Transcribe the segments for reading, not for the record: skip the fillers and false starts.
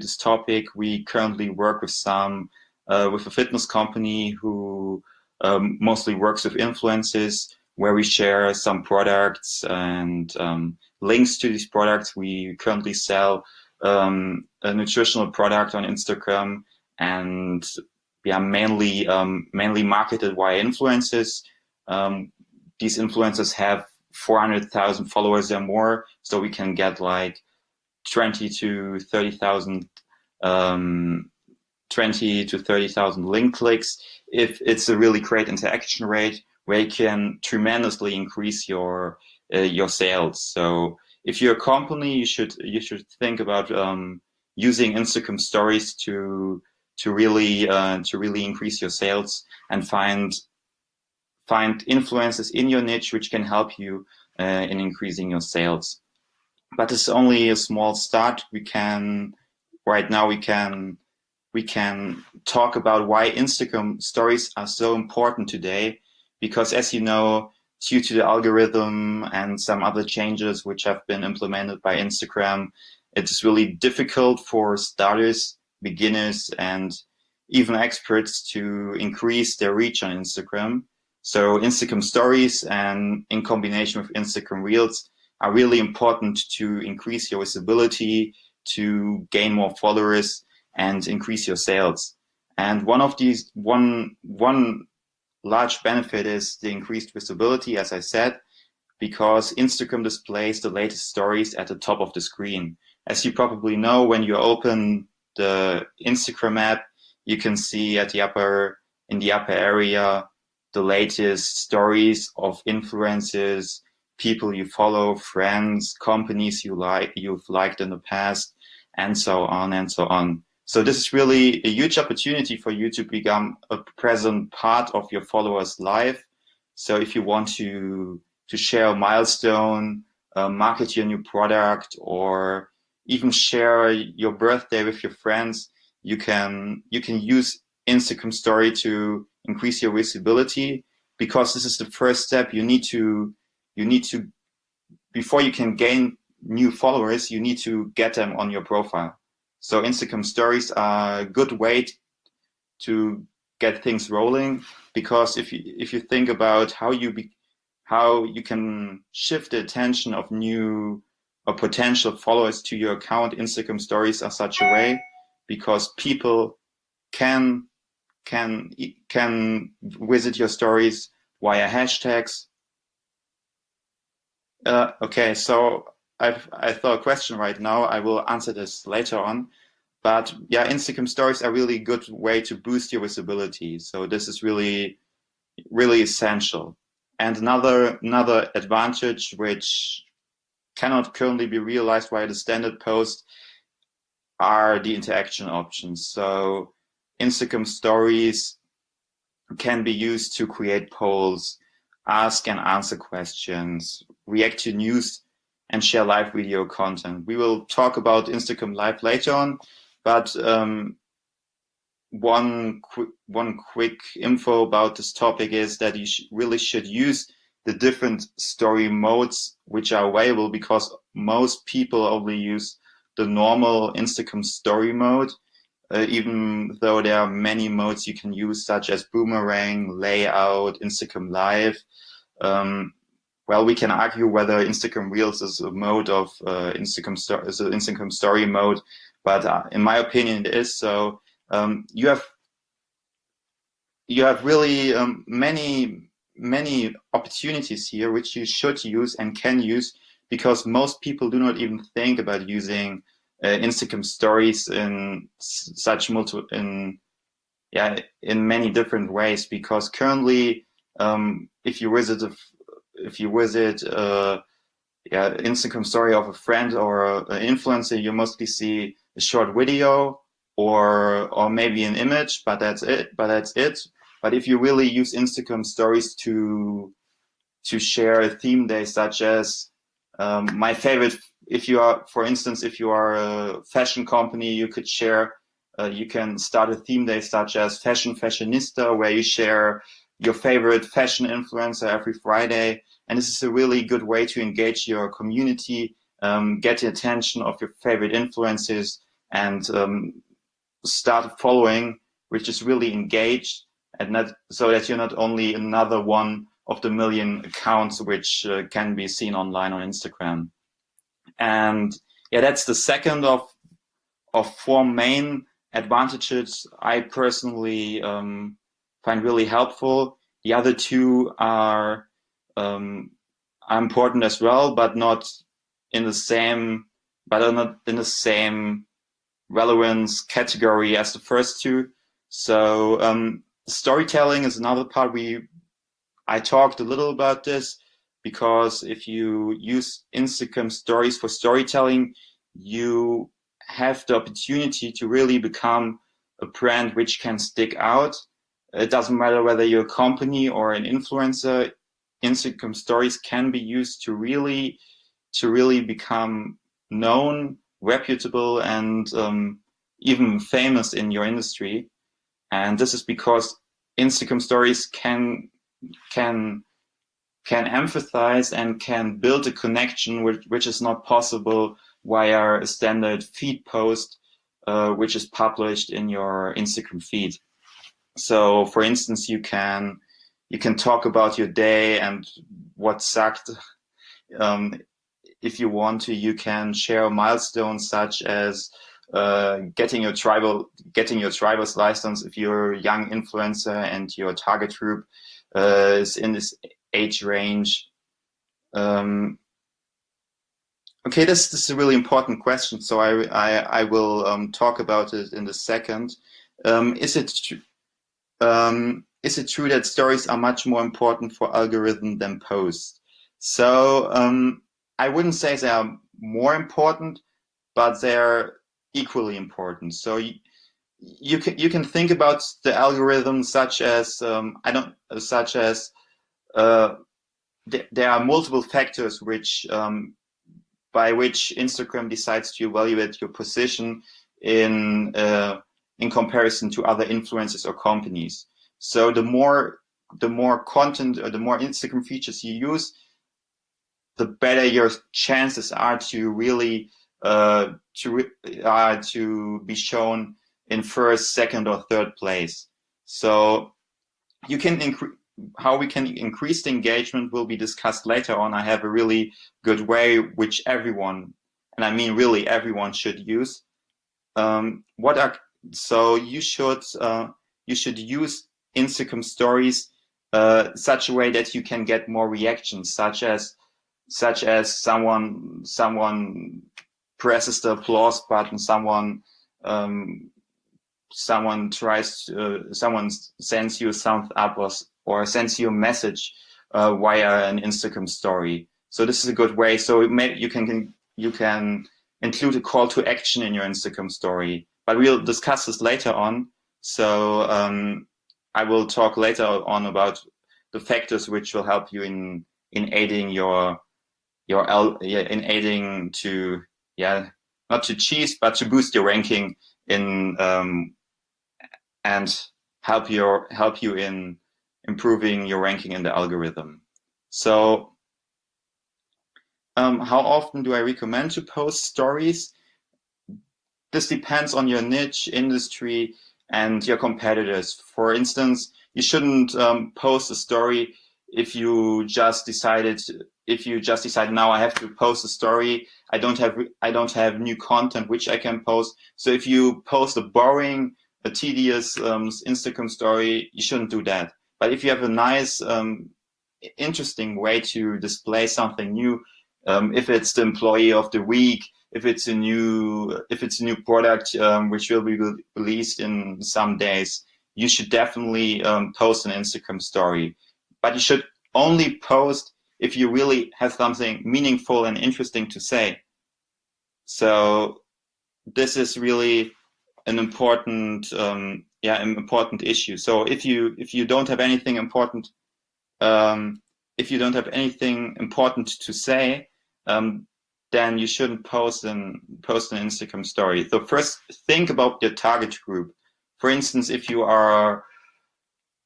this topic, we currently work with with a fitness company who mostly works with influencers, where we share some products and links to these products. We currently sell a nutritional product on Instagram, and mainly marketed via influencers. These influencers have 400,000 followers or more, so we can get like 20 to 30,000 link clicks if it's a really great interaction rate, where you can tremendously increase your sales. So if you're a company, you should think about using Instagram stories to really increase your sales, and find influencers in your niche which can help you in increasing your sales. But it's only a small start. Right now we can talk about why Instagram stories are so important today, because as you know, due to the algorithm and some other changes which have been implemented by Instagram, it's really difficult for starters, beginners, and even experts to increase their reach on Instagram. So Instagram stories, and in combination with Instagram Reels, are really important to increase your visibility, to gain more followers, and increase your sales. And one large benefit is the increased visibility, as I said, because Instagram displays the latest stories at the top of the screen. As you probably know, when you open the Instagram app, you can see in the upper area the latest stories of influencers, people you follow, friends, companies you've liked in the past, and so on and so on. So this is really a huge opportunity for you to become a present part of your followers' life. So if you want to share a milestone, market your new product, or even share your birthday with your friends, you can use Instagram story to increase your visibility, because this is the first step. You need to before you can gain new followers, you need to get them on your profile. So Instagram stories are a good way to get things rolling, because if you think about how you can shift the attention of new or potential followers to your account, Instagram stories are such a way, because people can visit your stories via hashtags. Okay, so I thought a question right now. I will answer this later on. But yeah, Instagram stories are really a good way to boost your visibility. So this is really, really essential. And another advantage which cannot currently be realized via the standard post are the interaction options. So Instagram stories can be used to create polls, ask and answer questions, react to news, and share live video content. We will talk about Instagram Live later on, but one quick info about this topic is that you really should use the different story modes which are available, because most people only use the normal Instagram story mode, even though there are many modes you can use, such as boomerang, layout, Instagram Live. Well, we can argue whether Instagram Reels is a mode of Instagram story mode, but in my opinion, it is. So you have really many opportunities here which you should use and can use, because most people do not even think about using Instagram stories in in many different ways. Because currently, if you visit Instagram story of a friend or an influencer, you mostly see a short video or maybe an image, but that's it. But if you really use Instagram stories to share a theme day, such as my favorite, if you are a fashion company, you could share, you can start a theme day such as Fashionista, where you share your favorite fashion influencer every Friday. And this is a really good way to engage your community, get the attention of your favorite influencers, and start a following which is really engaged, and not so that you're not only another one of the million accounts which can be seen online on Instagram. And yeah, that's the second of four main advantages I personally find really helpful. The other two are important as well, but not in the same relevance category as the first two. So storytelling is another part. I talked a little about this, because if you use Instagram stories for storytelling, you have the opportunity to really become a brand which can stick out. It doesn't matter whether you're a company or an influencer. Instagram stories can be used to really become known, reputable, and even famous in your industry. And this is because Instagram stories can emphasize and can build a connection which is not possible via a standard feed post, which is published in your Instagram feed. So, for instance, you can talk about your day and what sucked. If you want to, you can share milestones such as getting your driver's license if you're a young influencer and your target group is in this age range. Okay, this is a really important question, so I will talk about it in a second. Is it true that stories are much more important for algorithm than posts? So I wouldn't say they are more important, but they're equally important. So you can think about the algorithm such as there are multiple factors by which Instagram decides to evaluate your position in comparison to other influencers or companies. So the more content or the more Instagram features you use, the better your chances are to really to be shown in first, second, or third place. So you can how we can increase the engagement will be discussed later on. I have a really good way which everyone, and I mean really everyone, should use. So you should use Instagram stories such a way that you can get more reactions, such as someone presses the applause button, someone sends you a thumbs up or sends you a message via an Instagram story. So this is a good way. So you can include a call to action in your Instagram story, but we'll discuss this later on. So I will talk later on about the factors which will help you in aiding in aiding to not to cheese but to boost your ranking in and help you in improving your ranking in the algorithm. So how often do I recommend to post stories? This depends on your niche, industry, and your competitors. For instance, you shouldn't post a story if you just decide now I have to post a story. I don't have new content which I can post. So if you post a tedious Instagram story, you shouldn't do that. But if you have a nice, interesting way to display something new, if it's the employee of the week, if it's a new product which will be released in some days, you should definitely post an Instagram story. But you should only post if you really have something meaningful and interesting to say. So this is really an important important issue. So if you don't have anything important to say, then you shouldn't post an Instagram story. So first, think about your target group. For instance, if you are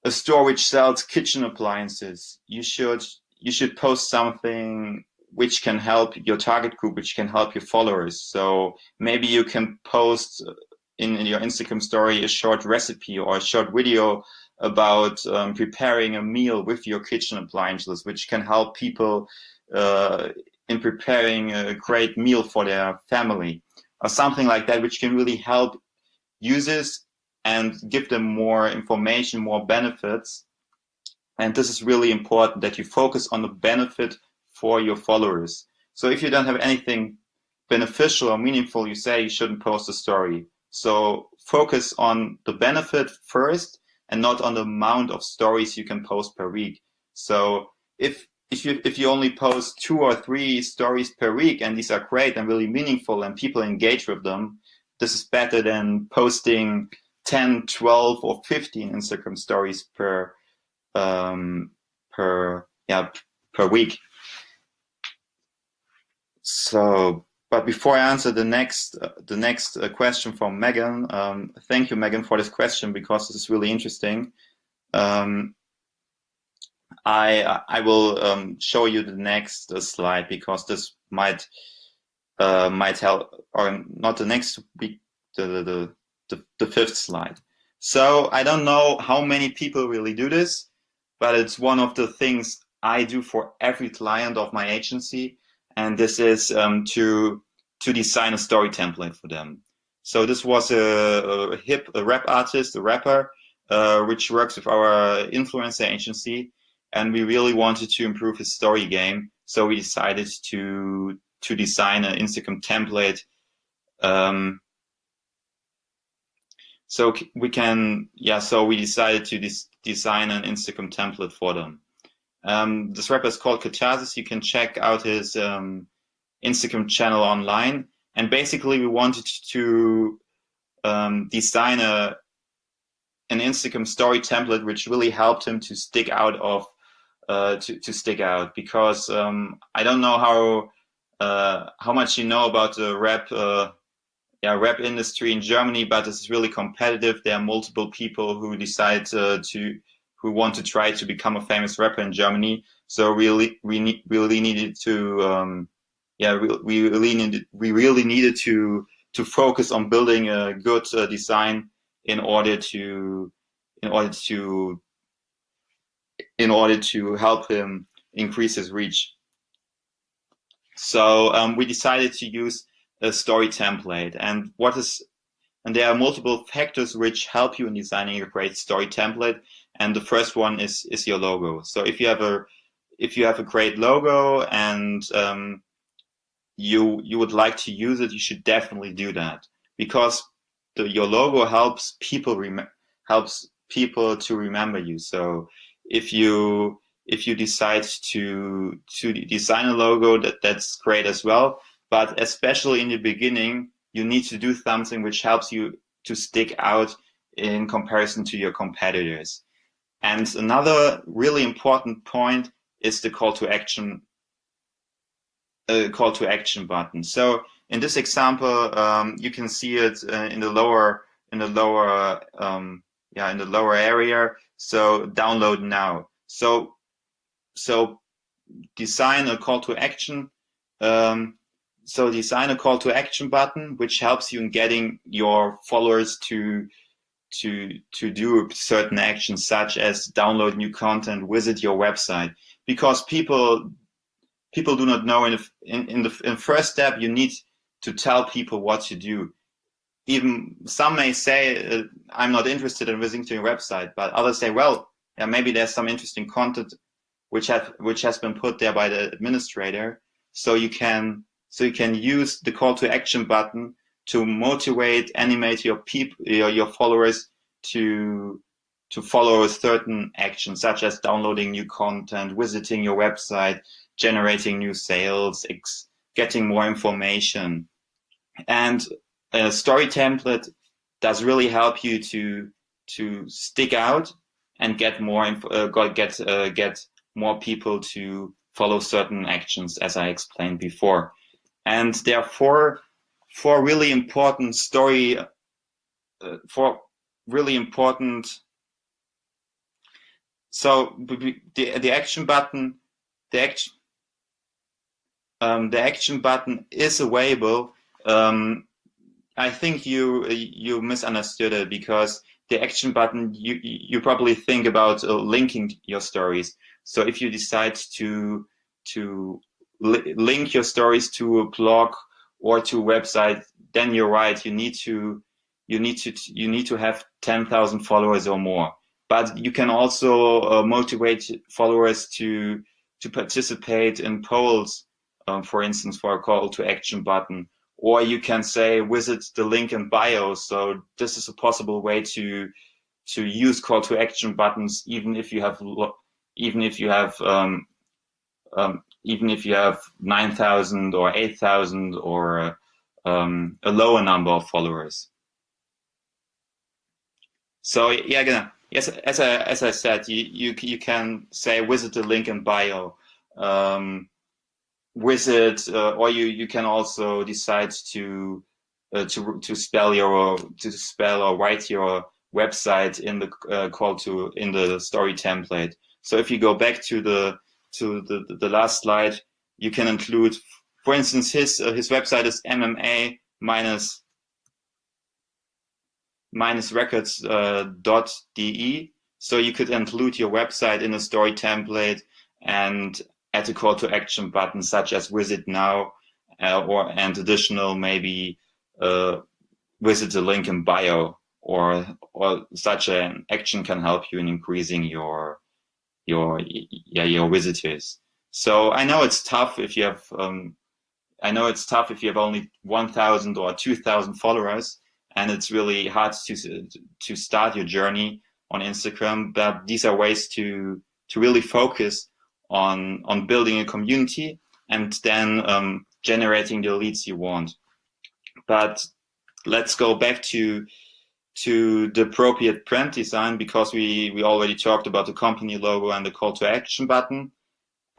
a store which sells kitchen appliances, you should post something which can help your target group, which can help your followers. So maybe you can post in your Instagram story a short recipe or a short video about preparing a meal with your kitchen appliances, which can help people in preparing a great meal for their family or something like that, which can really help users and give them more information, more benefits. And this is really important, that you focus on the benefit for your followers. So if you don't have anything beneficial or meaningful, you say you shouldn't post a story. So focus on the benefit first and not on the amount of stories you can post per week. So if you only post 2 or 3 stories per week and these are great and really meaningful and people engage with them, this is better than posting 10, 12 or 15 Instagram stories per week. So, but before I answer the next question from Megan, thank you, Megan, for this question, because this is really interesting. I will show you the next slide, because this might help, or not the next week, the 5th slide. So I don't know how many people really do this, but it's one of the things I do for every client of my agency, and this is to design a story template for them. So this was a rap artist, a rapper, which works with our influencer agency, and we really wanted to improve his story game. So we decided to design an Instagram template. So we decided to design an Instagram template for them. This rapper is called Catharsis. You can check out his Instagram channel online. And basically, we wanted to design an Instagram story template, which really helped him to stick out because I don't know how much you know about the rap industry in Germany, but it's really competitive. There are multiple people who decide who want to try to become a famous rapper in Germany. So we really needed to focus on building a good design in order to help him increase his reach. So we decided to use a story template, and there are multiple factors which help you in designing a great story template. And the first one is your logo. So if you have a great logo and you would like to use it, you should definitely do that, because your logo helps people to remember you. So if you decide to design a logo, that's great as well. But especially in the beginning, you need to do something which helps you to stick out in comparison to your competitors. And another really important point is the call to action button. So in this example, you can see it in the lower area. So download now. So design a call to action. Design a call to action button, which helps you in getting your followers to do certain actions, such as download new content, visit your website, because people do not know. In the first step, you need to tell people what to do. Even some may say, I'm not interested in visiting your website, but others say, well, yeah, maybe there's some interesting content which has been put there by the administrator. So you can use the call to action button to motivate, animate your followers to follow a certain action, such as downloading new content, visiting your website, generating new sales, getting more information. And a story template does really help you to stick out and get more people to follow certain actions, as I explained before. And there are four really important So the action button, the action button is available. I think you misunderstood it, because the action button, you probably think about linking your stories. So if you decide to link your stories to a blog or to a website, then you're right. You need to have 10,000 followers or more. But you can also motivate followers to participate in polls, for instance, for a call to action button. Or you can say, visit the link in bio. So this is a possible way to use call to action buttons, even if you have 9,000 or 8,000 or a lower number of followers. So yeah, again, yes, as I said, you can say visit the link in bio. Or you can also decide to spell or write your website in the in the story template. So if you go back to the last slide, you can include, for instance, his website is MMA minus records.de. So you could include your website in a story template and add a call to action button such as visit now, and additional maybe visit the link in bio, or such an action can help you in increasing your visitors. So I know it's tough if you have only 1,000 or 2,000 followers, and it's really hard to start your journey on Instagram. But these are ways to really focus on building a community and then generating the leads you want. But let's go back to the appropriate brand design, because we already talked about the company logo and the call to action button.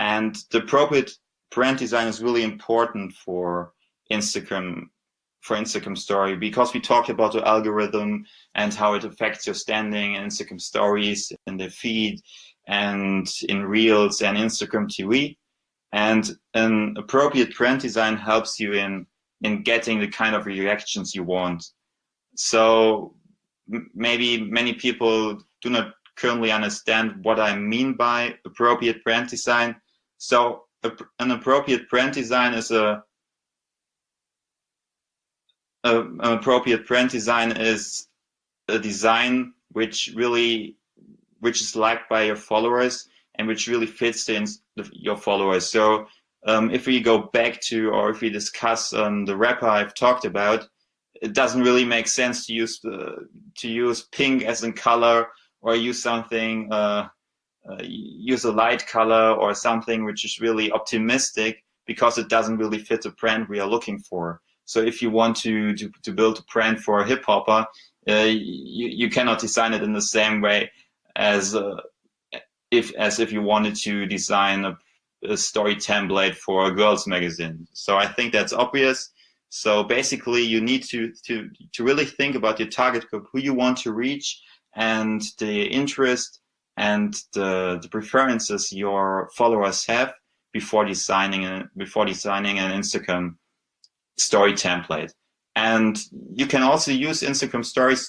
And the appropriate brand design is really important for Instagram story, because we talked about the algorithm and how it affects your standing in Instagram stories, in the feed, and in Reels and Instagram TV. And an appropriate brand design helps you in getting the kind of reactions you want. So maybe many people do not currently understand what I mean by appropriate brand design. So an appropriate brand design is an appropriate brand design is a design which is liked by your followers and which really fits your followers. So if we go back to, or if we discuss the rapper I've talked about, it doesn't really make sense to use pink as in color, or use something use a light color or something which is really optimistic, because it doesn't really fit the brand we are looking for. So if you want to build a brand for a hip hopper, you cannot design it in the same way as if you wanted to design a story template for a girls magazine. So I think that's obvious. So basically, you need to really think about your target group, who you want to reach, and the interest and the preferences your followers have before designing an Instagram story template. And you can also use Instagram stories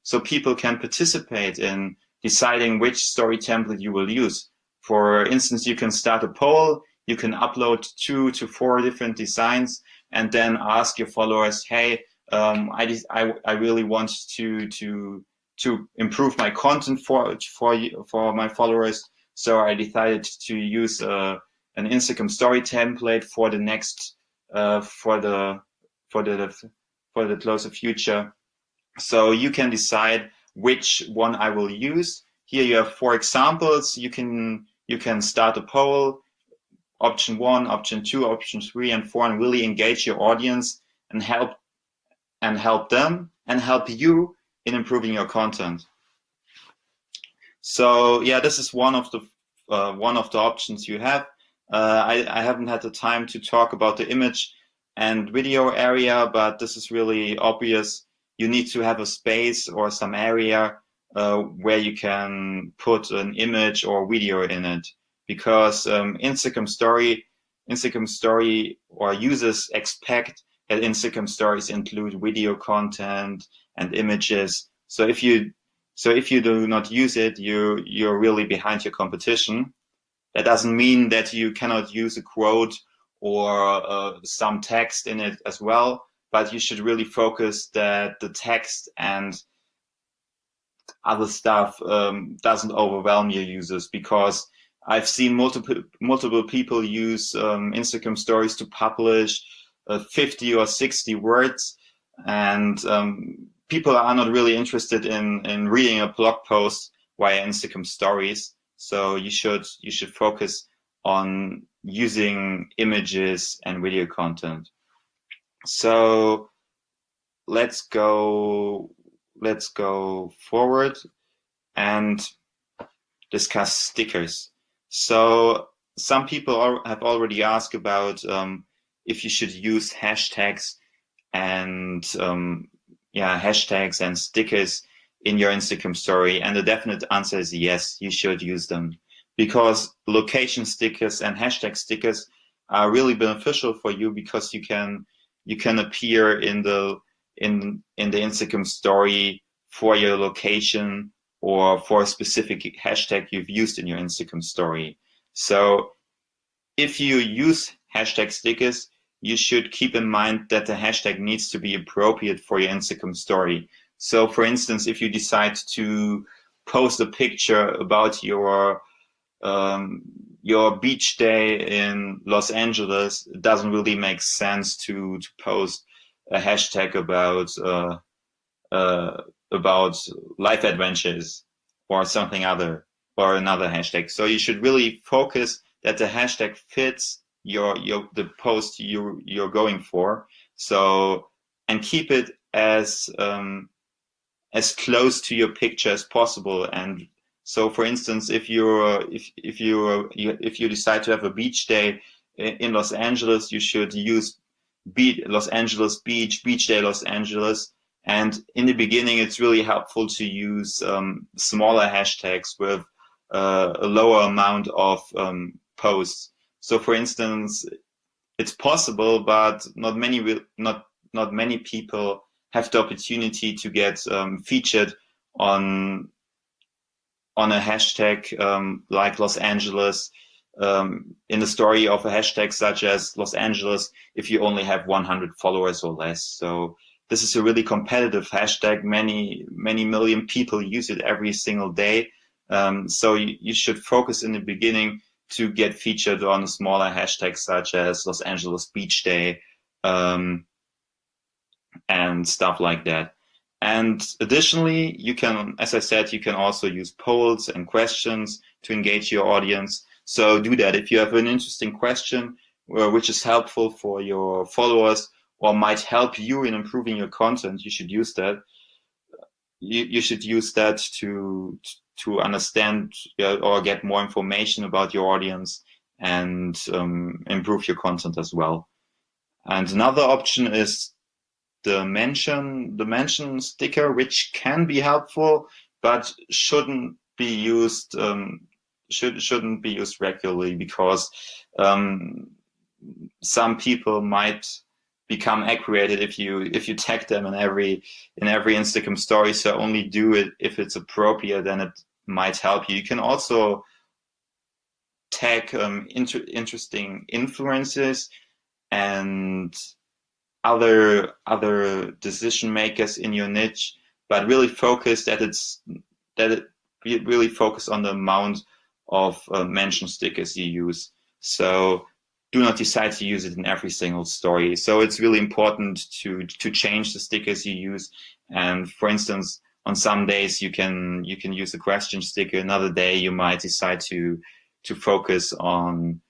so people can participate in deciding which story template you will use. For instance, you can start a poll, you can upload 2 to 4 different designs, and then ask your followers, hey, I really want to improve my content for my followers. So I decided to use an Instagram story template for the next for the closer future. So you can decide which one I will use. Here you have 4 examples. You can start a poll. Option 1, option 2, option 3, and 4, and really engage your audience and help them and help you in improving your content. So yeah, this is one of the options you have. I haven't had the time to talk about the image and video area, but this is really obvious. You need to have a space or some area where you can put an image or video in it, because Instagram story Instagram story, or users expect that Instagram stories include video content and images. So if you do not use it, you're really behind your competition. That doesn't mean that you cannot use a quote or some text in it as well, but you should really focus that the text and other stuff doesn't overwhelm your users, because I've seen multiple people use Instagram stories to publish 50 or 60 words, and people are not really interested in reading a blog post via Instagram stories. So you should focus on using images and video content. So let's go forward and discuss stickers. So some people have already asked about if you should use hashtags and hashtags and stickers in your Instagram story, and the definite answer is yes, you should use them, because location stickers and hashtag stickers are really beneficial for you, because you can appear in the Instagram story for your location or for a specific hashtag you've used in your Instagram story. So if you use hashtag stickers, you should keep in mind that the hashtag needs to be appropriate for your Instagram story. So for instance, if you decide to post a picture about your beach day in Los Angeles, it doesn't really make sense to post a hashtag about life adventures or something other, or another hashtag. So you should really focus that the hashtag fits the post you're going for. So, and keep it as close to your picture as possible. And so, for instance, if you decide to have a beach day in Los Angeles, you should use Los Angeles beach day Los Angeles. And in the beginning, it's really helpful to use smaller hashtags with a lower amount of posts. So, for instance, it's possible, but not many people have the opportunity to get featured on a hashtag like Los Angeles, in the story of a hashtag such as Los Angeles, if you only have 100 followers or less. So this is a really competitive hashtag. Many million people use it every single day. So you should focus in the beginning to get featured on a smaller hashtag such as Los Angeles Beach Day, and stuff like that. And additionally, you can, as I said, you can also use polls and questions to engage your audience. So do that. If you have an interesting question which is helpful for your followers or might help you in improving your content, you should use that. You should use that to understand or get more information about your audience and improve your content as well. And another option is the mention sticker, which can be helpful, but shouldn't be used shouldn't be used regularly, because some people might become aggravated if you tag them in every Instagram story. So only do it if it's appropriate, and it might help you. You can also tag interesting influencers and other decision makers in your niche, but really focus really focus on the amount of mention stickers you use. So do not decide to use it in every single story. So it's really important to change the stickers you use. And for instance, on some days you can use a question sticker. Another day you might decide to focus on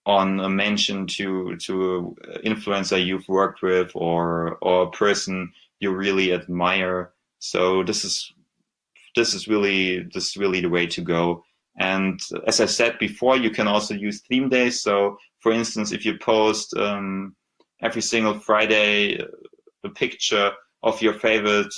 a mention to influencer you've worked with, or a person you really admire. So this is really the way to go. And as I said before, you can also use theme days. So for instance, if you post every single Friday a picture of your favorite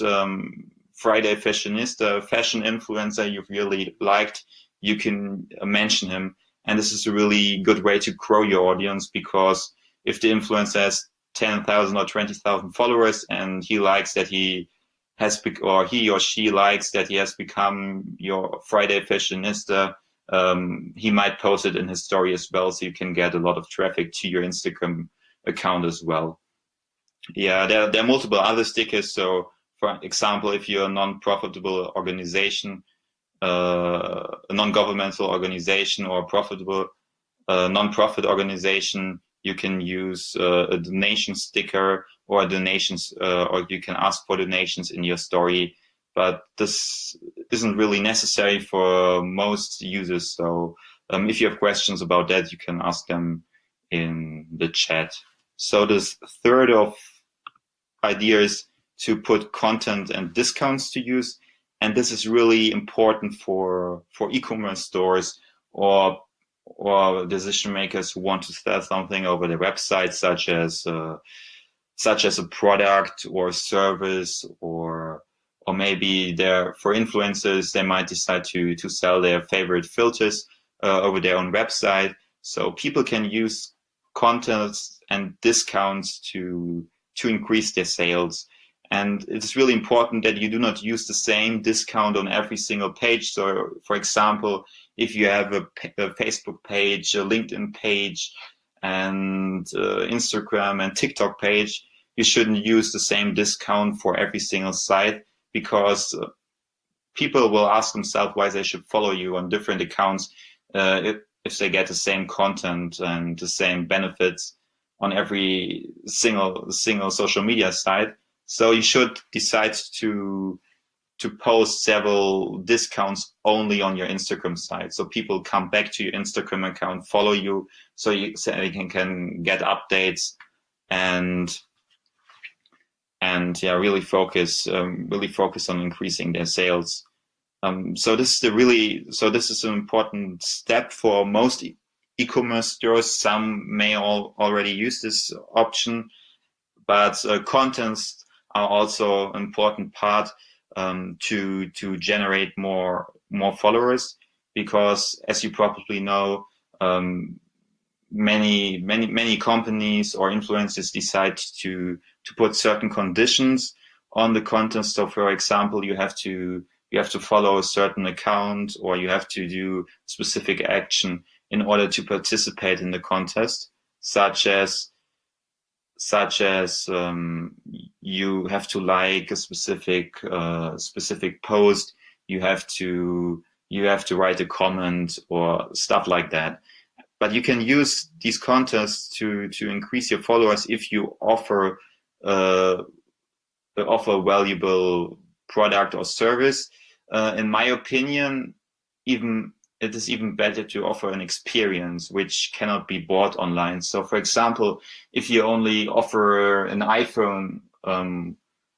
Friday fashionista, fashion influencer you've really liked, you can mention him. And this is a really good way to grow your audience, because if the influencer has 10,000 or 20,000 followers and he likes that he has, or he or she likes that he has become your Friday fashionista, he might post it in his story as well, so you can get a lot of traffic to your Instagram account as well. Yeah, there are multiple other stickers. So, for example, if you're a non-profitable organization, a non-governmental organization, or a profitable non-profit organization, you can use a donation sticker or donations, or you can ask for donations in your story. But this isn't really necessary for most users. So if you have questions about that, you can ask them in the chat. So this third of idea is to put content and discounts to use. And this is really important for e-commerce stores or decision makers who want to sell something over their website, such as a product or a service, or maybe for influencers, they might decide to sell their favorite filters over their own website. So people can use content and discounts to increase their sales. And it's really important that you do not use the same discount on every single page. So, for example, if you have a Facebook page, a LinkedIn page, and Instagram and TikTok page, you shouldn't use the same discount for every single site, because people will ask themselves why they should follow you on different accounts if they get the same content and the same benefits on every single social media site. So you should decide to post several discounts only on your Instagram site, so people come back to your Instagram account, follow you, so they can get updates and really focus on increasing their sales. So this is an important step for most e-commerce stores. Some may already use this option, but contents are also an important part to generate more followers, because, as you probably know, many companies or influencers decide to put certain conditions on the content. So, for example, you have to follow a certain account, or you have to do specific action in order to participate in the contest, such as you have to like a specific post, you have to write a comment or stuff like that. But you can use these contests to increase your followers if you offer a valuable product or service. In my opinion, it is even better to offer an experience which cannot be bought online. So, for example, if you only offer an iPhone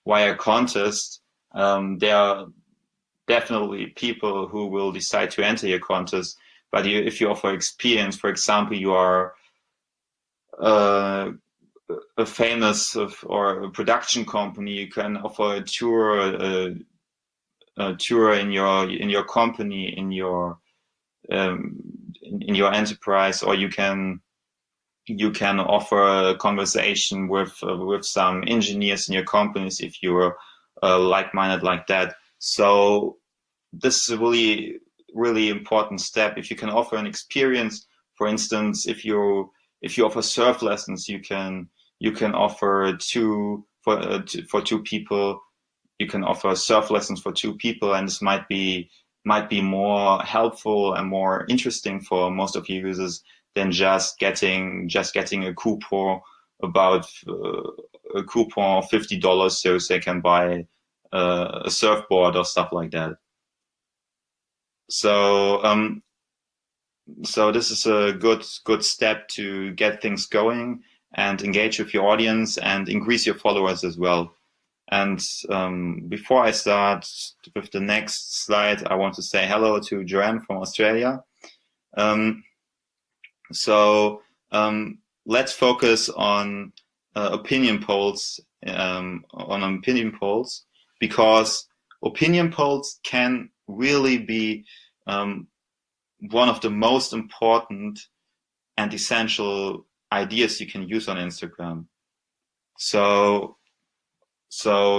via contest, there are definitely people who will decide to enter your contest. But if you offer experience, for example, you are a famous or a production company, you can offer a tour in your company, in your enterprise, or you can offer a conversation with some engineers in your companies if you're like-minded like that. So this is a really important step. If you can offer an experience, for instance, if you offer surf lessons, you can offer for two people. You can offer surf lessons for two people, and this might be more helpful and more interesting for most of your users than just getting a coupon of $50 so they can buy a surfboard or stuff like that. So this is a good step to get things going and engage with your audience and increase your followers as well. And before I start with the next slide, I want to say hello to Joanne from Australia. Let's focus on opinion polls, because opinion polls can really be one of the most important and essential ideas you can use on Instagram. So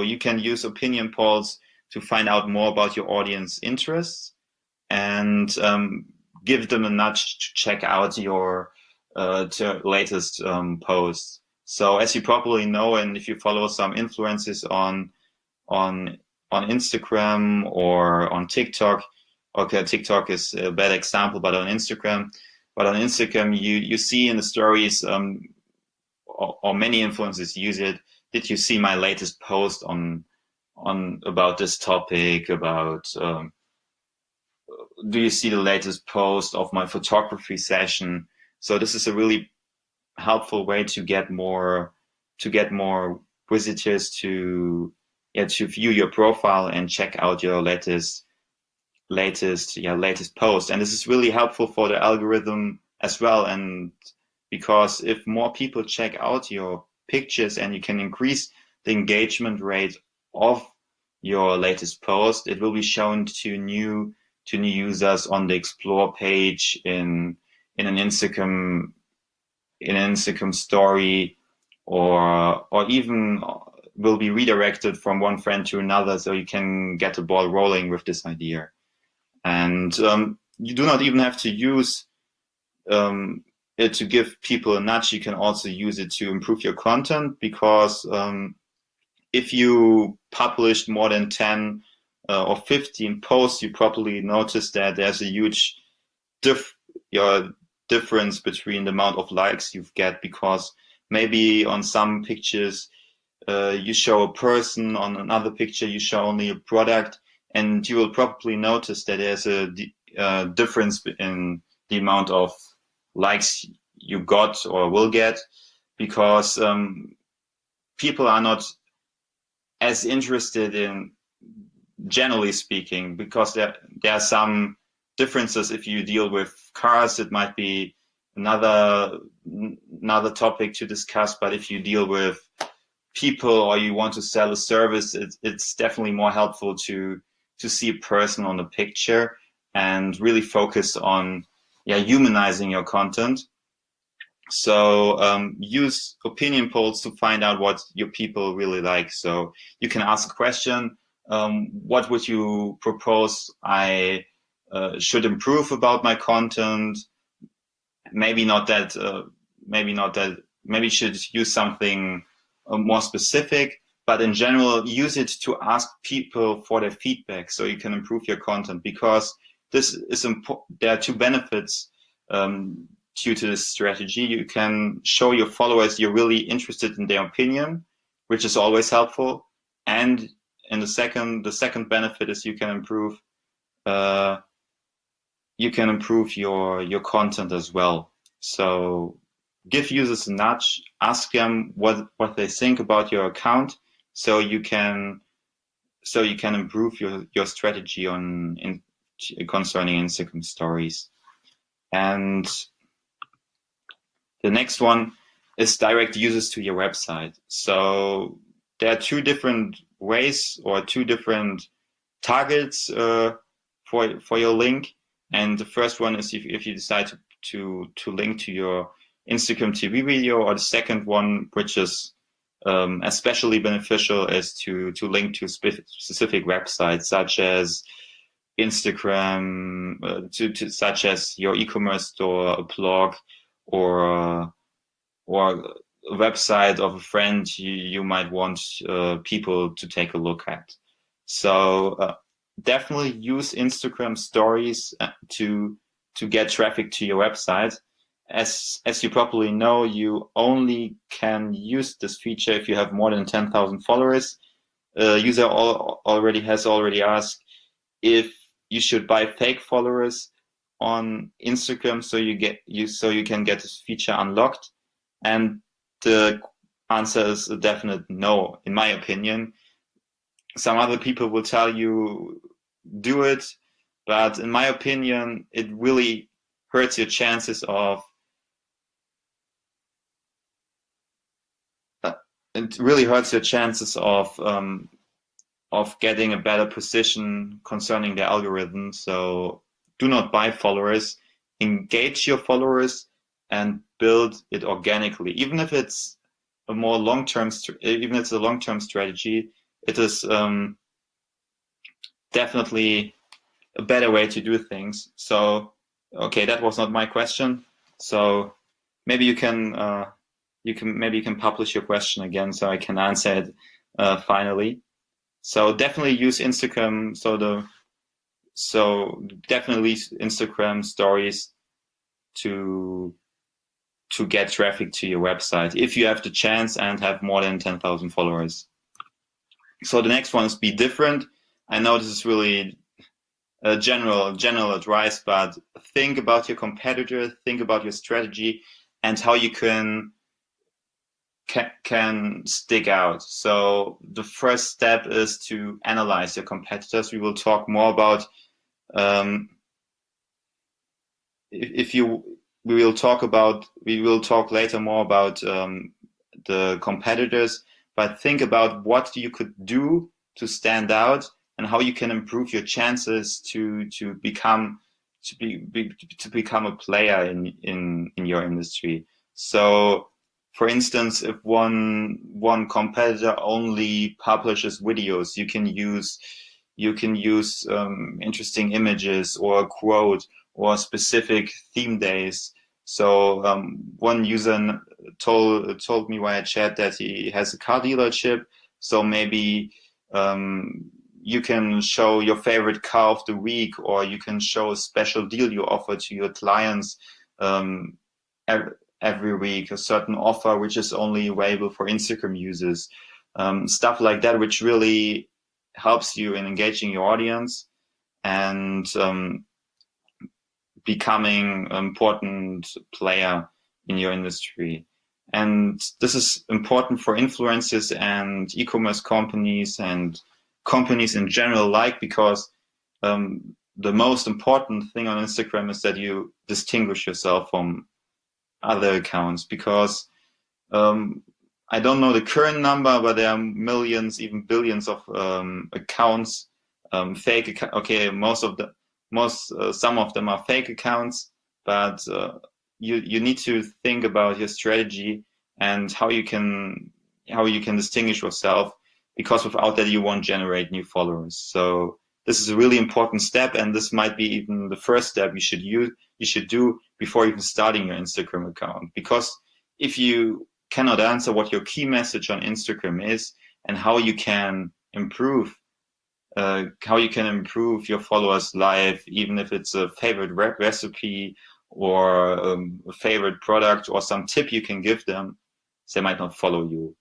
you can use opinion polls to find out more about your audience interests and give them a nudge to check out your latest posts. So as you probably know, and if you follow some influencers on Instagram or on TikTok, okay, TikTok is a bad example, but on Instagram, you see in the stories, or many influencers use it. Did you see my latest post on about this topic? About do you see the latest post of my photography session? So this is a really helpful way to get more visitors to view your profile and check out your latest post. And this is really helpful for the algorithm as well. And because if more people check out your pictures and you can increase the engagement rate of your latest post, it will be shown to new users on the explore page in an Instagram story, or even will be redirected from one friend to another, so you can get the ball rolling with this idea. And you do not even have to use it to give people a nudge. You can also use it to improve your content, because if you published more than 10 or 15 posts, you probably noticed that there's a huge difference between the amount of likes you get, because maybe on some pictures you show a person, on another picture you show only a product, and you will probably notice that there's a difference in the amount of likes you got or will get, because people are not as interested in, generally speaking, because there are some differences. If you deal with cars, it might be another topic to discuss, but if you deal with people or you want to sell a service, it's definitely more helpful to see a person on the picture and really focus on humanizing your content. So use opinion polls to find out what your people really like. So you can ask a question: what would you propose I should improve about my content? Maybe not that. Maybe you should use something more specific. But in general, use it to ask people for their feedback, so you can improve your content. Because this is important. There are two benefits due to this strategy. You can show your followers you're really interested in their opinion, which is always helpful. And the second benefit is you can improve your content as well. So give users a nudge, ask them what they think about your account, so you can improve your strategy concerning Instagram stories. And the next one is direct users to your website. So there are two different ways, or two different targets for your link. And the first one is if you decide to link to your Instagram TV video, or the second one, which is especially beneficial, is to link to specific websites, such as Instagram, such as your e-commerce store, a blog, or a website of a friend you might want people to take a look at. So definitely use Instagram stories to get traffic to your website. As you probably know, you only can use this feature if you have more than 10,000 followers. User already asked if you should buy fake followers on Instagram so you can get this feature unlocked. And the answer is a definite no, in my opinion. Some other people will tell you do it, but in my opinion, it really hurts your chances of getting a better position concerning the algorithm. So do not buy followers. engage your followers and build it organically. Even if it's a more long-term, even if it's a long-term strategy, it is definitely a better way to do things. So, okay, that was not my question. So maybe you can publish your question again so I can answer it finally. So definitely use Instagram. So definitely use Instagram stories to get traffic to your website if you have the chance and have more than 10,000 followers. So the next one is be different. I know this is really a general advice, but think about your competitor, think about your strategy, and how you can stick out. So the first step is to analyze your competitors. We will talk more about we will talk later more about the competitors, but think about what you could do to stand out and how you can improve your chances to become a player in your industry. So for instance, if one competitor only publishes videos, you can use interesting images or a quote or specific theme days. So one user told me via chat that he has a car dealership. So maybe you can show your favorite car of the week, or you can show a special deal you offer to your clients every week, a certain offer which is only available for Instagram users. Stuff like that, which really helps you in engaging your audience and becoming an important player in your industry. And this is important for influencers and e-commerce companies and companies in general, because the most important thing on Instagram is that you distinguish yourself from other accounts, because I don't know the current number, but there are millions, even billions of accounts, fake. Okay, some of them are fake accounts, but you need to think about your strategy and how you can distinguish yourself, because without that you won't generate new followers. So this is a really important step, and this might be even the first step you should do before even starting your Instagram account. Because if you cannot answer what your key message on Instagram is and how you can improve your followers' life, even if it's a favorite recipe or a favorite product or some tip you can give them, they might not follow you.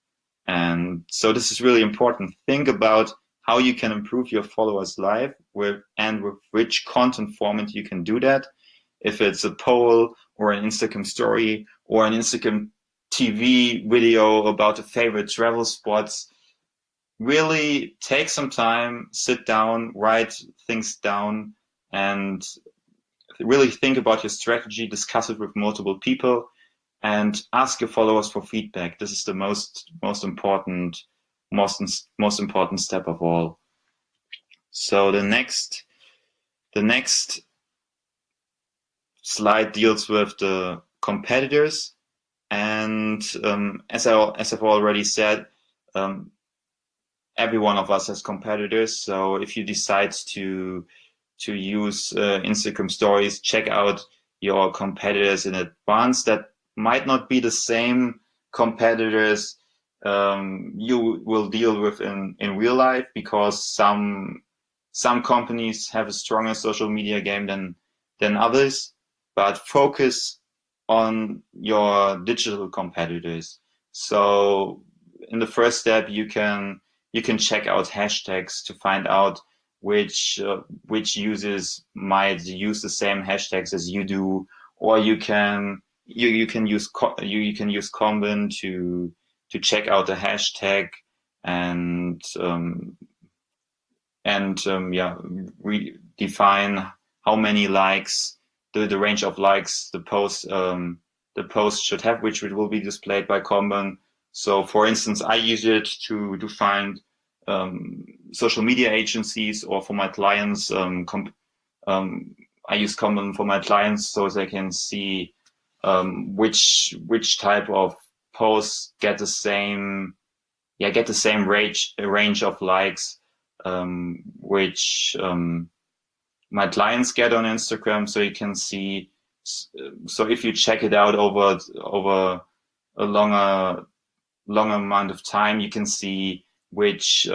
And so this is really important. Think about how you can improve your followers' life with which content format you can do that. If it's a poll or an Instagram story or an Instagram TV video about the favorite travel spots, really take some time, sit down, write things down, and really think about your strategy, discuss it with multiple people, and ask your followers for feedback. This is the most important step of all. So the next slide deals with the competitors, and as I've already said, every one of us has competitors. So if you decide to use Instagram stories, check out your competitors in advance. That might not be the same competitors you will deal with in real life, because some companies have a stronger social media game than others. But focus on your digital competitors. So in the first step, you can check out hashtags to find out which users might use the same hashtags as you do, or you can use Combin to check out the hashtag and define how many likes, the range of likes the post should have, which will be displayed by Combin. So for instance, I use it to find social media agencies, or for my clients, I use Combin for my clients so they can see which type of posts get the same range of likes, which my clients get on Instagram. So you can see. So if you check it out over a longer amount of time, you can see which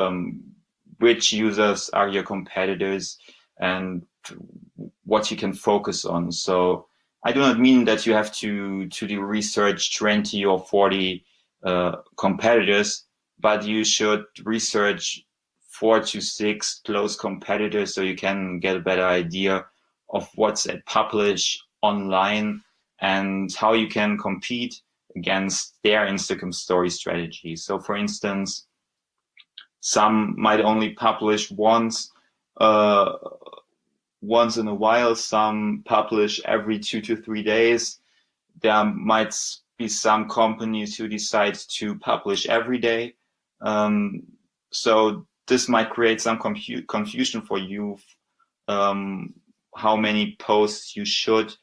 users are your competitors and what you can focus on. So I do not mean that you have to do research 20 or 40 competitors, but you should research 4 to 6 close competitors so you can get a better idea of what's at publish online and how you can compete against their Instagram story strategy. So for instance, some might only publish once in a while, some publish every 2 to 3 days. There might be some companies who decide to publish every day. So this might create some confusion for you, how many posts you should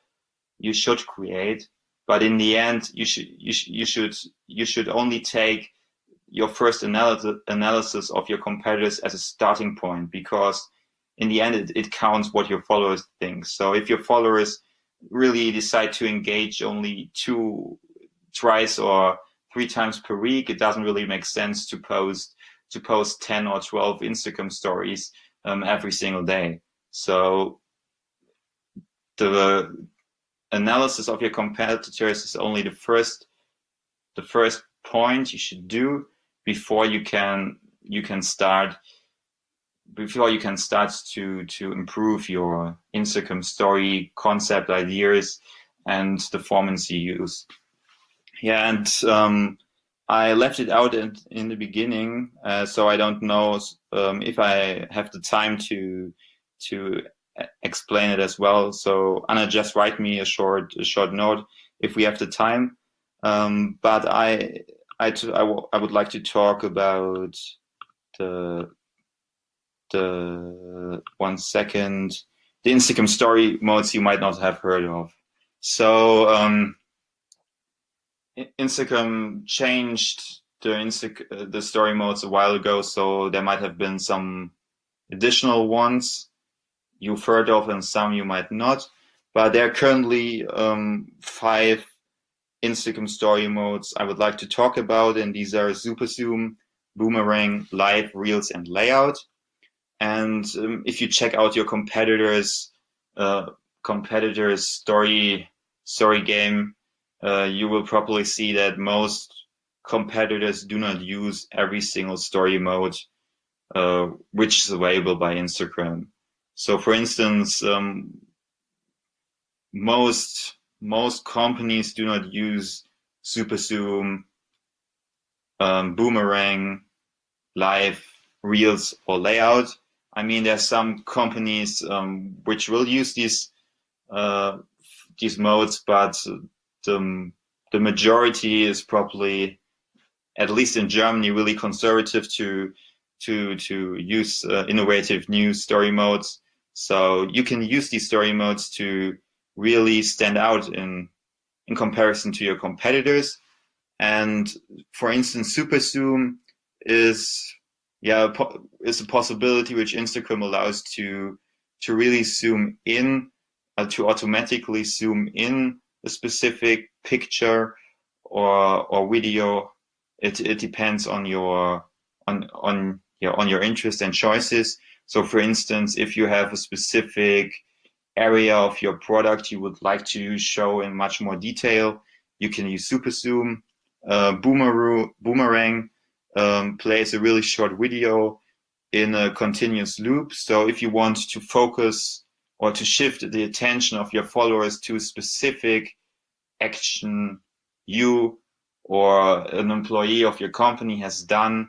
create. But in the end, you should only take your first analysis of your competitors as a starting point, because in the end, it counts what your followers think. So if your followers really decide to engage only twice or 3 times per week, it doesn't really make sense to post 10 or 12 Instagram stories every single day. So the analysis of your competitors is only the first point you should do before you can start to improve your Instagram story concept, ideas, and the formats you use. Yeah, and I left it out in the beginning, so I don't know if I have the time to explain it as well. So Anna, just write me a short note if we have the time. But I would like to talk about the 1 second, the Instagram story modes you might not have heard of. So Instagram changed the story modes a while ago, so there might have been some additional ones you've heard of and some you might not. But there are currently 5 Instagram story modes I would like to talk about, and these are Super Zoom, Boomerang, Live, Reels, and Layout. And if you check out your competitors' story game, you will probably see that most competitors do not use every single story mode which is available by Instagram. So, for instance, most companies do not use Super Zoom, Boomerang, Live, Reels, or Layout. I mean, there's some companies which will use these modes, but the majority is probably, at least in Germany, really conservative to use innovative new story modes. So you can use these story modes to really stand out in comparison to your competitors. And for instance, Super Zoom is a possibility which Instagram allows to really zoom in, to automatically zoom in a specific picture or video. It depends on your interest and choices. So for instance, if you have a specific area of your product you would like to show in much more detail, you can use Super Zoom. Boomerang plays a really short video in a continuous loop. So if you want to focus or to shift the attention of your followers to a specific action you or an employee of your company has done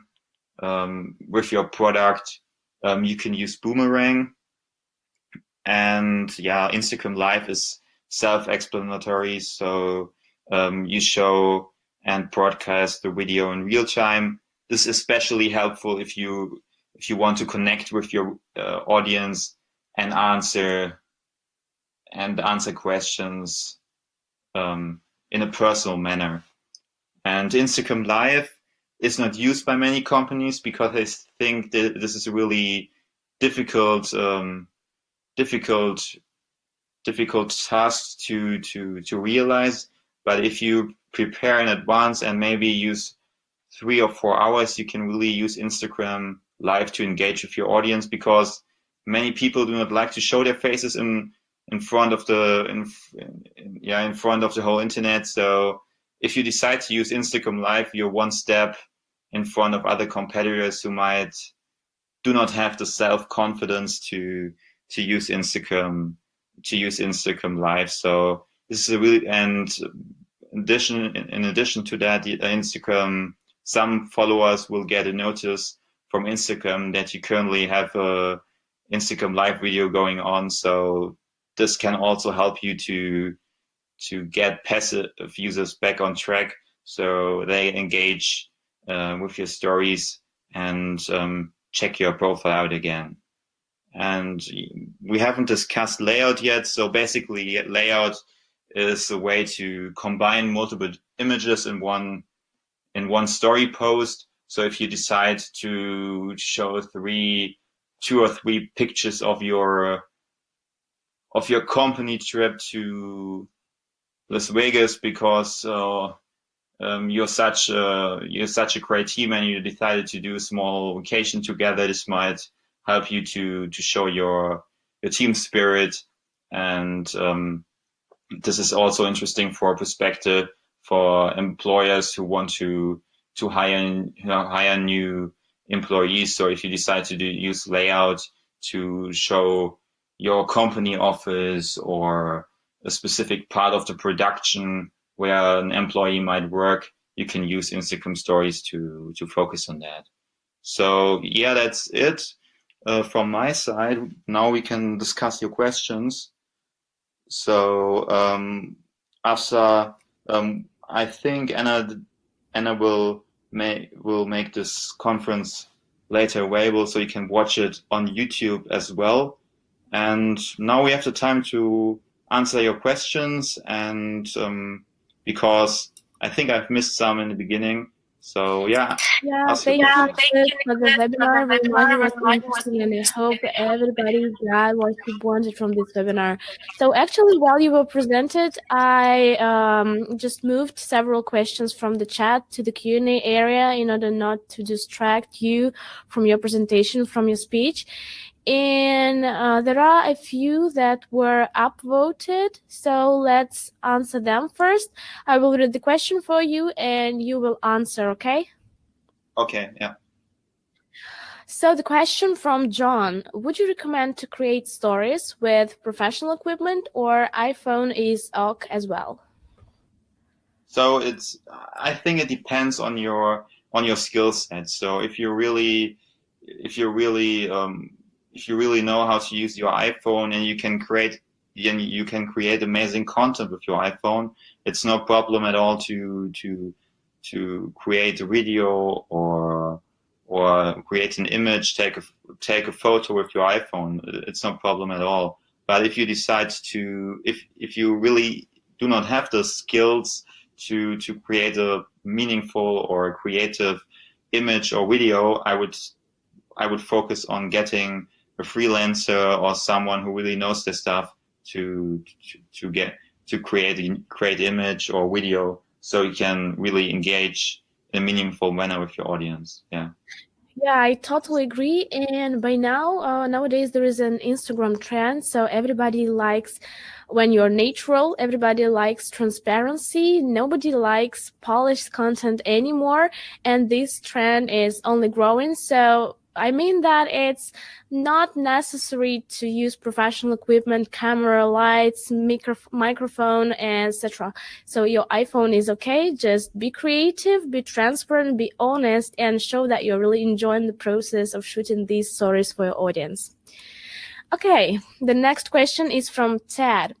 with your product, you can use Boomerang. And Instagram Live is self-explanatory. So you show and broadcast the video in real time. This is especially helpful if you want to connect with your audience and answer answer questions in a personal manner. And Instagram Live is not used by many companies because they think that this is a really difficult task to realize. But if you prepare in advance and maybe use 3 or 4 hours, you can really use Instagram Live to engage with your audience, because many people do not like to show their faces in front of the in front of the whole internet. So if you decide to use Instagram Live, you're one step in front of other competitors who might do not have the self-confidence to use Instagram Live. So this is a really, and in addition to that, Instagram, some followers will get a notice from Instagram that you currently have a Instagram Live video going on. So this can also help you to get passive users back on track, so they engage with your stories and check your profile out again. And we haven't discussed layout yet. So basically, layout is a way to combine multiple images in one story post. So if you decide to show 2 or 3 pictures of your company trip to Las Vegas because you're such a great team and you decided to do a small vacation together, this might help you to show your team spirit. And this is also interesting for a perspective for employers who want to hire new employees. So if you decide to use layout to show your company office or a specific part of the production where an employee might work, you can use Instagram stories to focus on that. So yeah, that's it from my side. Now we can discuss your questions. So after I think Anna will make this conference later available, so you can watch it on YouTube as well. And now we have the time to answer your questions, and because I think I've missed some in the beginning. So yeah. Yeah, thank you Niklas, for the webinar. Very much was interesting, and I hope everybody got what you wanted from this webinar. So actually, while you were presented, I just moved several questions from the chat to the Q&A area in order not to distract you from your presentation, from your speech. And there are a few that were upvoted, so let's answer them first. I will read the question for you and you will answer, okay? Okay, yeah. So the question from John: would you recommend to create stories with professional equipment, or iPhone is OK as well? So I think it depends on your skill set. So if you really know how to use your iPhone and you can create amazing content with your iPhone, it's no problem at all to create a video or create an image, take a photo with your iPhone. It's no problem at all. But if you decide if you really do not have the skills to create a meaningful or creative image or video, I would focus on getting a freelancer or someone who really knows their stuff to create image or video, so you can really engage in a meaningful manner with your audience. Yeah. Yeah, I totally agree. And by now, nowadays there is an Instagram trend. So everybody likes when you're natural. Everybody likes transparency. Nobody likes polished content anymore. And this trend is only growing. So I mean that it's not necessary to use professional equipment, camera, lights, microphone, etc. So your iPhone is okay. Just be creative, be transparent, be honest, and show that you're really enjoying the process of shooting these stories for your audience. Okay, the next question is from Ted.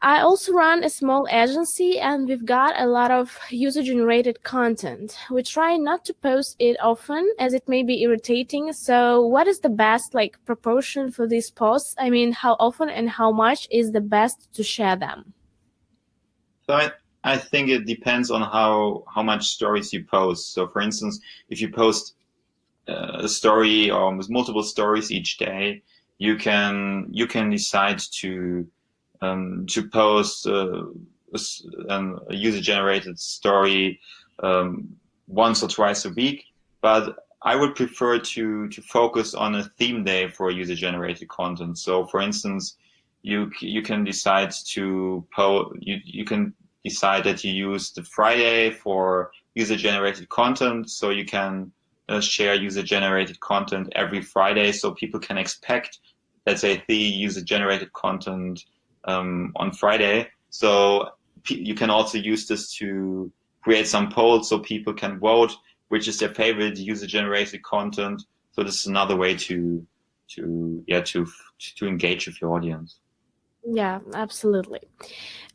I also run a small agency and we've got a lot of user-generated content. We try not to post it often as it may be irritating. So what is the best proportion for these posts? I mean, how often and how much is the best to share them? So I think it depends on how much stories you post. So for instance, if you post a story or with multiple stories each day, you can decide to post a user-generated story once or twice a week. But I would prefer to focus on a theme day for user-generated content. So, for instance, you can decide you can decide that you use the Friday for user-generated content, so you can share user-generated content every Friday, so people can expect, let's say, the user-generated content on Friday. So you can also use this to create some polls so people can vote which is their favorite user-generated content. So this is another way to engage with your audience. Yeah, absolutely.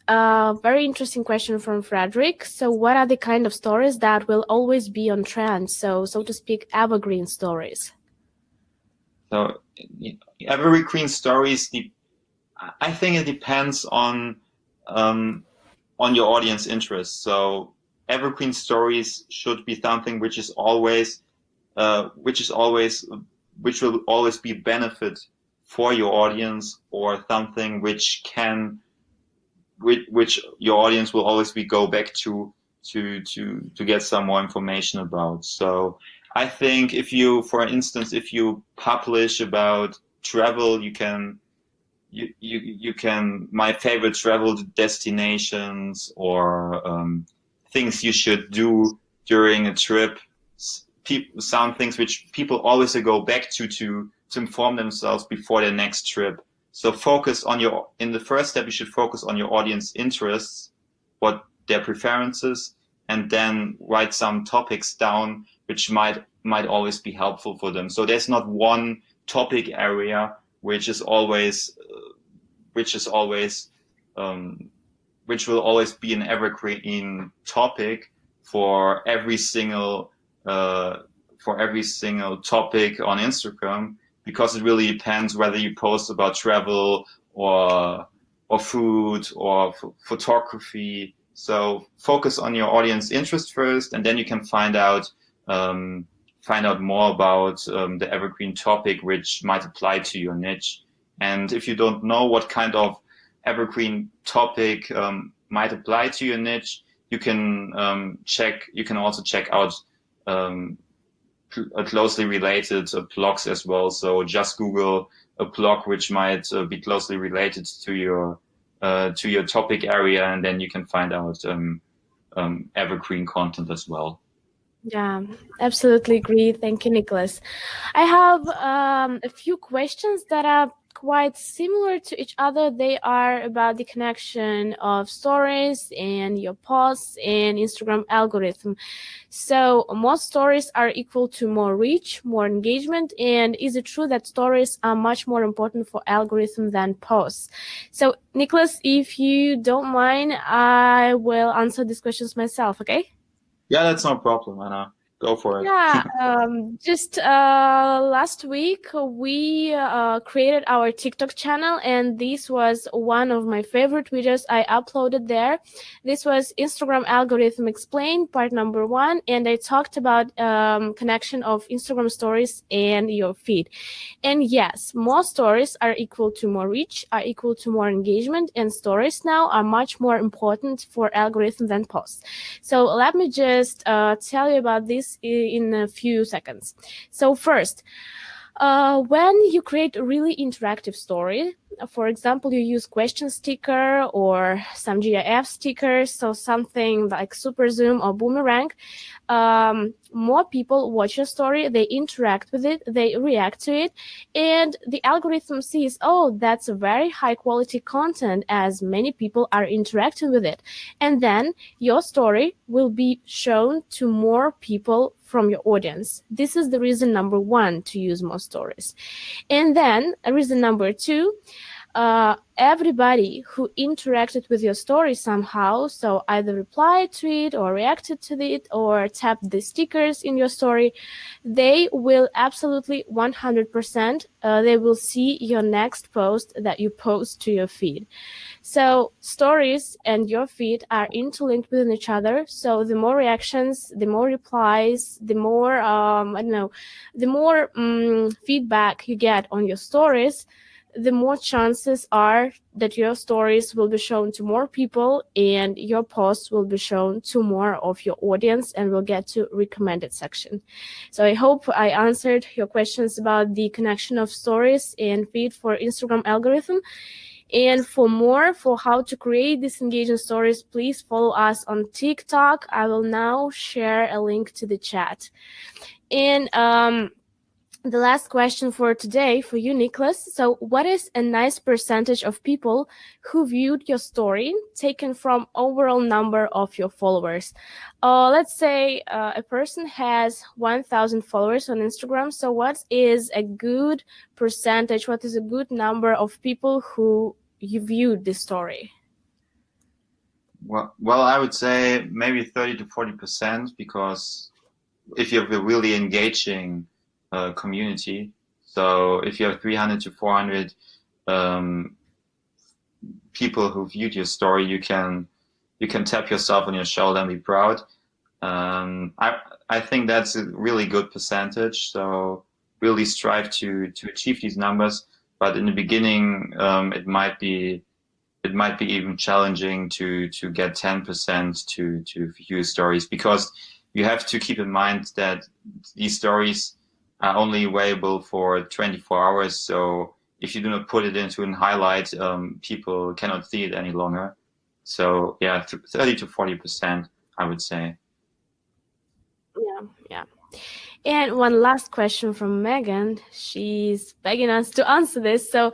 Very interesting question from Frederick. So, what are the kind of stories that will always be on trend? So to speak, evergreen stories. So evergreen stories, I think it depends on your audience interest. So evergreen stories should be something which is always which will always be benefit for your audience, or something which your audience will always be go back to get some more information about. So I think if you, for instance, if you publish about travel, you can my favorite travel destinations, or things you should do during a trip. Some things which people always go back to inform themselves before their next trip. So focus on in the first step, you should focus on your audience interests, what their preferences, and then write some topics down which might always be helpful for them. So there's not one topic area which is always which is always which will always be an evergreen topic for every single uh, topic on Instagram, because it really depends whether you post about travel or food or photography. So focus on your audience interest first, and then you can find out more about the evergreen topic which might apply to your niche. And if you don't know what kind of evergreen topic might apply to your niche, you can check. You can also check out closely related blogs as well. So just Google a blog which might be closely related to your topic area, and then you can find out evergreen content as well. Yeah, absolutely agree. Thank you, Nicholas. I have a few questions that are quite similar to each other. They are about the connection of stories and your posts and Instagram algorithm. So, more stories are equal to more reach, more engagement. And is it true that stories are much more important for algorithm than posts? So, Nicholas, if you don't mind, I will answer these questions myself, okay? Yeah, that's no problem, Anna. Go for it. Yeah, just last week we created our TikTok channel, and this was one of my favorite videos I uploaded there. This was Instagram algorithm explained, part number 1, and I talked about connection of Instagram stories and your feed. And yes, more stories are equal to more reach, are equal to more engagement, and stories now are much more important for algorithm than posts. So let me just tell you about this in a few seconds. So first, when you create a really interactive story, for example, you use question sticker or some GIF stickers, so something like super zoom or boomerang, more people watch your story, they interact with it, they react to it, and the algorithm sees, oh, that's a very high quality content as many people are interacting with it. And then your story will be shown to more people from your audience. This is the reason number 1 to use more stories. And then reason number 2, everybody who interacted with your story somehow, so either replied to it or reacted to it or tapped the stickers in your story, they will absolutely 100%, they will see your next post that you post to your feed. So stories and your feed are interlinked within each other. So the more reactions, the more replies, the more the more feedback you get on your stories, the more chances are that your stories will be shown to more people and your posts will be shown to more of your audience and will get to recommended section. So I hope I answered your questions about the connection of stories and feed for Instagram algorithm. And for more, for how to create these engaging stories, please follow us on TikTok. I will now share a link to the chat. And the last question for today for you, Niklas. So what is a nice percentage of people who viewed your story taken from overall number of your followers? Let's say a person has 1,000 followers on Instagram. So what is a good percentage? What is a good number of people who you viewed the story? Well, I would say maybe 30 to 40%, because if you have a really engaging community, so if you have 300 to 400 people who viewed your story, you can tap yourself on your shoulder and be proud. I think that's a really good percentage. So really strive to achieve these numbers. But in the beginning, it might be even challenging to get 10% to view stories, because you have to keep in mind that these stories are only available for 24 hours. So if you do not put it into an highlight, people cannot see it any longer. So yeah, 30 to 40%, I would say. Yeah. And one last question from Megan. She's begging us to answer this. So,